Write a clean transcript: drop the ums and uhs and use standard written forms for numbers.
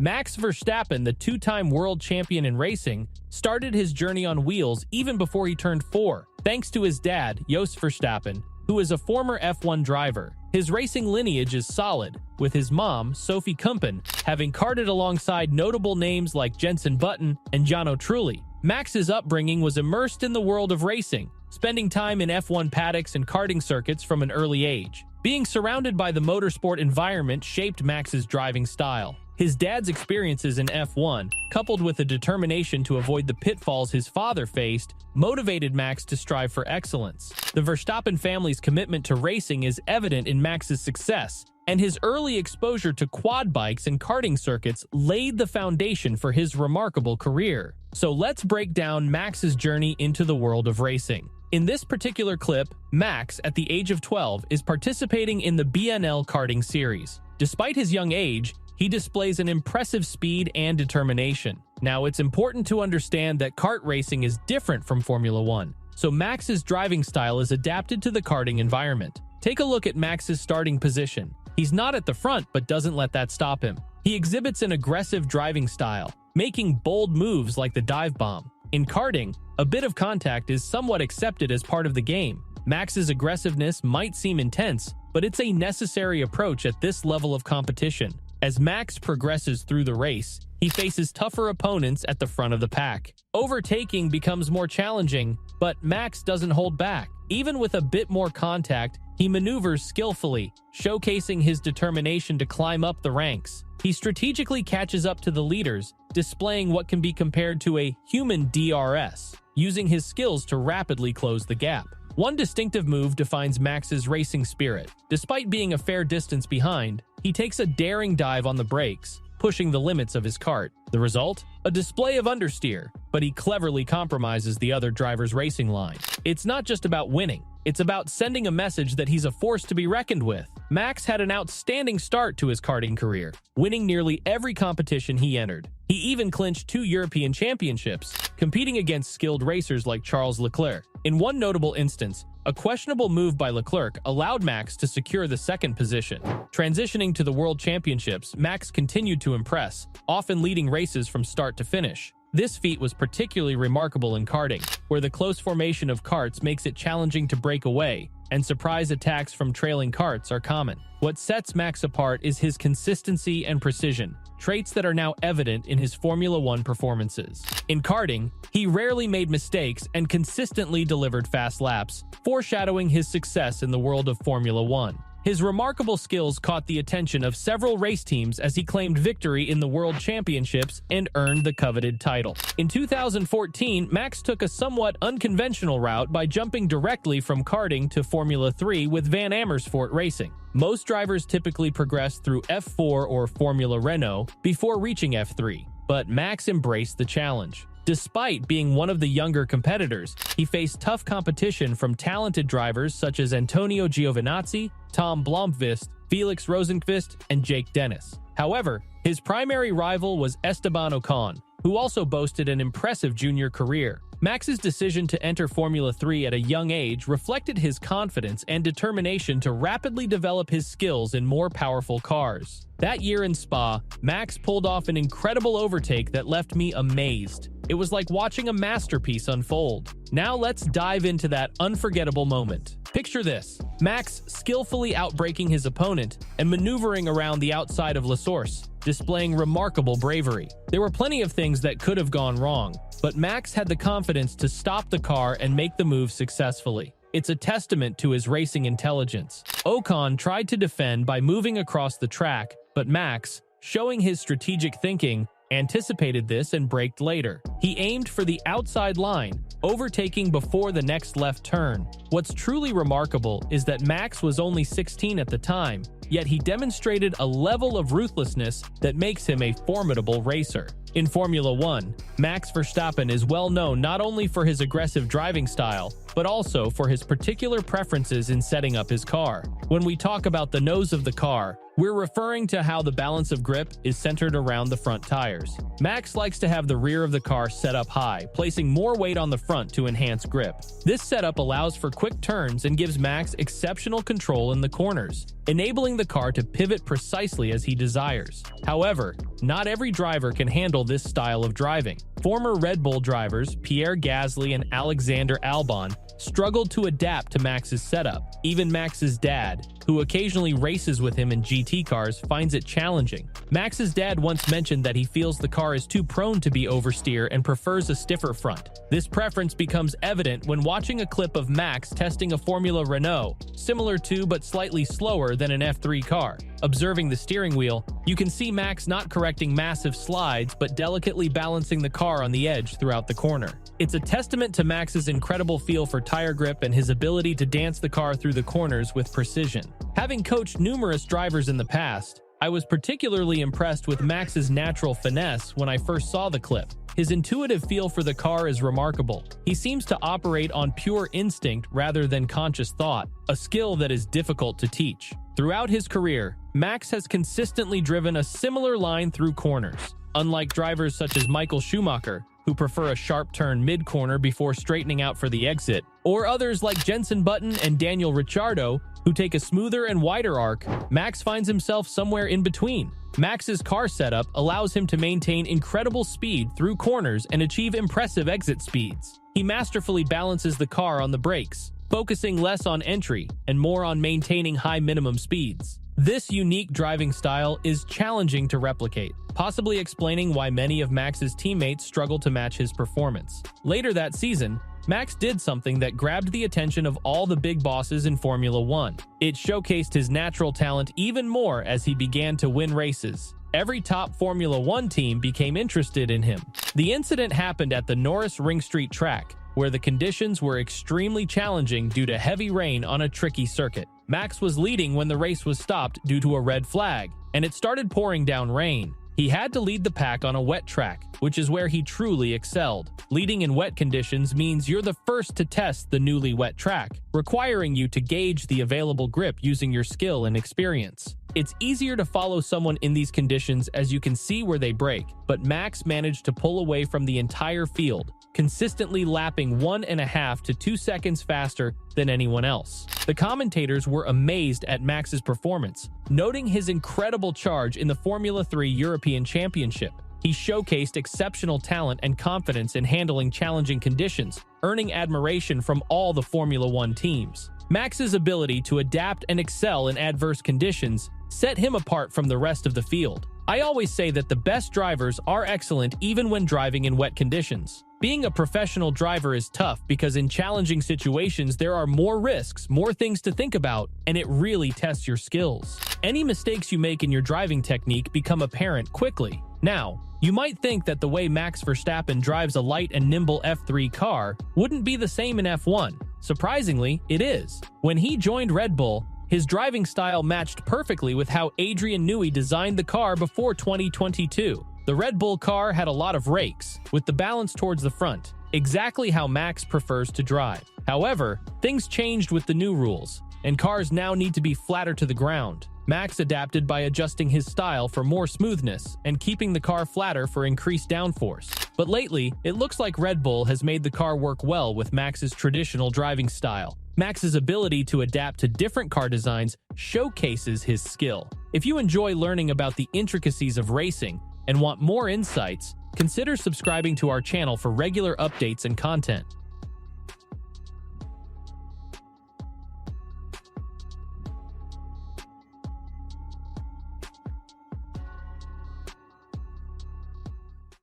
Max Verstappen, the two-time world champion in racing, started his journey on wheels even before he turned 4, thanks to his dad, Jos Verstappen, who is a former F1 driver. His racing lineage is solid, with his mom, Sophie Kumpen, having karted alongside notable names like Jenson Button and Jono Trulli. Max's upbringing was immersed in the world of racing, spending time in F1 paddocks and karting circuits from an early age. Being surrounded by the motorsport environment shaped Max's driving style. His dad's experiences in F1, coupled with a determination to avoid the pitfalls his father faced, motivated Max to strive for excellence. The Verstappen family's commitment to racing is evident in Max's success, and his early exposure to quad bikes and karting circuits laid the foundation for his remarkable career. So let's break down Max's journey into the world of racing. In this particular clip, Max, at the age of 12, is participating in the BNL karting series. Despite his young age, he displays an impressive speed and determination. Now, it's important to understand that kart racing is different from Formula 1, so Max's driving style is adapted to the karting environment. Take a look at Max's starting position. He's not at the front, but doesn't let that stop him. He exhibits an aggressive driving style, making bold moves like the dive bomb. In karting, a bit of contact is somewhat accepted as part of the game. Max's aggressiveness might seem intense, but it's a necessary approach at this level of competition. As Max progresses through the race, he faces tougher opponents at the front of the pack. Overtaking becomes more challenging, but Max doesn't hold back. Even with a bit more contact, he maneuvers skillfully, showcasing his determination to climb up the ranks. He strategically catches up to the leaders, displaying what can be compared to a human DRS, using his skills to rapidly close the gap. One distinctive move defines Max's racing spirit. Despite being a fair distance behind, he takes a daring dive on the brakes, pushing the limits of his kart. The result? A display of understeer, but he cleverly compromises the other driver's racing line. It's not just about winning, it's about sending a message that he's a force to be reckoned with. Max had an outstanding start to his karting career, winning nearly every competition he entered. He even clinched 2 European championships, competing against skilled racers like Charles Leclerc. In one notable instance, a questionable move by Leclerc allowed Max to secure the second position. Transitioning to the World Championships, Max continued to impress, often leading races from start to finish. This feat was particularly remarkable in karting, where the close formation of karts makes it challenging to break away, and surprise attacks from trailing karts are common. What sets Max apart is his consistency and precision, traits that are now evident in his Formula 1 performances. In karting, he rarely made mistakes and consistently delivered fast laps, foreshadowing his success in the world of Formula 1. His remarkable skills caught the attention of several race teams as he claimed victory in the World Championships and earned the coveted title. In 2014, Max took a somewhat unconventional route by jumping directly from karting to Formula 3 with Van Amersfoort Racing. Most drivers typically progress through F4 or Formula Renault before reaching F3, but Max embraced the challenge. Despite being one of the younger competitors, he faced tough competition from talented drivers such as Antonio Giovinazzi, Tom Blomqvist, Felix Rosenqvist, and Jake Dennis. However, his primary rival was Esteban Ocon, who also boasted an impressive junior career. Max's decision to enter Formula 3 at a young age reflected his confidence and determination to rapidly develop his skills in more powerful cars. That year in Spa, Max pulled off an incredible overtake that left me amazed. It was like watching a masterpiece unfold. Now let's dive into that unforgettable moment. Picture this: Max skillfully outbraking his opponent and maneuvering around the outside of La Source, displaying remarkable bravery. There were plenty of things that could have gone wrong, but Max had the confidence to stop the car and make the move successfully. It's a testament to his racing intelligence. Ocon tried to defend by moving across the track, but Max, showing his strategic thinking, anticipated this and braked later. He aimed for the outside line, overtaking before the next left turn. What's truly remarkable is that Max was only 16 at the time, yet he demonstrated a level of ruthlessness that makes him a formidable racer. In Formula 1, Max Verstappen is well known not only for his aggressive driving style, but also for his particular preferences in setting up his car. When we talk about the nose of the car, We're referring to how the balance of grip is centered around the front tires. Max likes to have the rear of the car set up high, placing more weight on the front to enhance grip. This setup allows for quick turns and gives Max exceptional control in the corners, enabling the car to pivot precisely as he desires. However, not every driver can handle this style of driving. Former Red Bull drivers Pierre Gasly and Alexander Albon struggled to adapt to Max's setup. Even Max's dad, who occasionally races with him in GT cars, finds it challenging. Max's dad once mentioned that he feels the car is too prone to be oversteer and prefers a stiffer front. This preference becomes evident when watching a clip of Max testing a Formula Renault, similar to but slightly slower than an F3 car. Observing the steering wheel, you can see Max not correcting massive slides but delicately balancing the car on the edge throughout the corner. It's a testament to Max's incredible feel for tire grip and his ability to dance the car through the corners with precision. Having coached numerous drivers in the past, I was particularly impressed with Max's natural finesse when I first saw the clip. His intuitive feel for the car is remarkable. He seems to operate on pure instinct rather than conscious thought, a skill that is difficult to teach. Throughout his career, Max has consistently driven a similar line through corners. Unlike drivers such as Michael Schumacher, who prefer a sharp turn mid-corner before straightening out for the exit, or others like Jenson Button and Daniel Ricciardo, who take a smoother and wider arc, Max finds himself somewhere in between. Max's car setup allows him to maintain incredible speed through corners and achieve impressive exit speeds. He masterfully balances the car on the brakes, focusing less on entry and more on maintaining high minimum speeds. This unique driving style is challenging to replicate, possibly explaining why many of Max's teammates struggle to match his performance. Later that season, Max did something that grabbed the attention of all the big bosses in Formula One. It showcased his natural talent even more as he began to win races. Every top Formula One team became interested in him. The incident happened at the Norris Ring Street track, where the conditions were extremely challenging due to heavy rain on a tricky circuit. Max was leading when the race was stopped due to a red flag, and it started pouring down rain. He had to lead the pack on a wet track, which is where he truly excelled. Leading in wet conditions means you're the first to test the newly wet track, requiring you to gauge the available grip using your skill and experience. It's easier to follow someone in these conditions as you can see where they brake, but Max managed to pull away from the entire field, consistently lapping 1.5 to 2 seconds faster than anyone else. The commentators were amazed at Max's performance, noting his incredible charge in the Formula 3 European Championship. He showcased exceptional talent and confidence in handling challenging conditions, earning admiration from all the Formula One teams. Max's ability to adapt and excel in adverse conditions set him apart from the rest of the field. I always say that the best drivers are excellent even when driving in wet conditions. Being a professional driver is tough because in challenging situations there are more risks, more things to think about, and it really tests your skills. Any mistakes you make in your driving technique become apparent quickly. Now, you might think that the way Max Verstappen drives a light and nimble F3 car wouldn't be the same in F1. Surprisingly, it is. When he joined Red Bull, his driving style matched perfectly with how Adrian Newey designed the car before 2022. The Red Bull car had a lot of rakes, with the balance towards the front, exactly how Max prefers to drive. However, things changed with the new rules, and cars now need to be flatter to the ground. Max adapted by adjusting his style for more smoothness and keeping the car flatter for increased downforce. But lately, it looks like Red Bull has made the car work well with Max's traditional driving style. Max's ability to adapt to different car designs showcases his skill. If you enjoy learning about the intricacies of racing and want more insights, consider subscribing to our channel for regular updates and content.